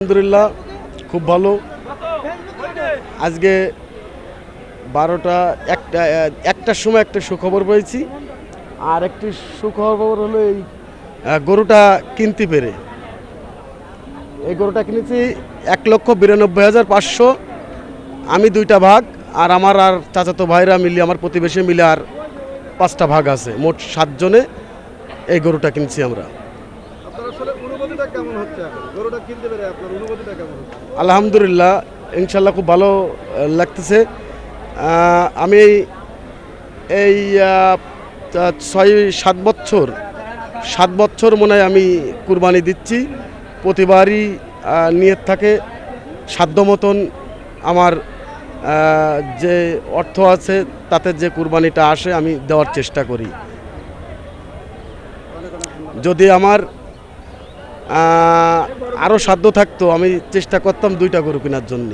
আলহামদুলিল্লাহ খুব ভালো। আজকে 12টা একটার সময় একটা সুখবর পেয়েছি। আর একটি সুখবর হলো এই গরুটা কিনতে পেরে। এই গরুটা কিনেছি 1,92,500। আমি 2টা ভাগ, আর আমার আর চাচাতো ভাইরা মিলে, আমার প্রতিবেশী মিলে আর 5টা ভাগ আছে। মোট 7 জনে এই গরুটা কিনছি আমরা। আলহামদুলিল্লাহ, ইনশাল্লাহ খুব ভালো লাগতেছে। আমি এই 6-7 বছর মনে হয় আমি কুরবানি দিচ্ছি। প্রতিবারই নিয়ত থাকে সাধ্য মতন আমার যে অর্থ আছে তাতে যে কুরবানিটা আসে আমি দেওয়ার চেষ্টা করি। যদি আমার আরও সাধ্য থাকতো আমি চেষ্টা করতাম 2টা গরু কেনার জন্য।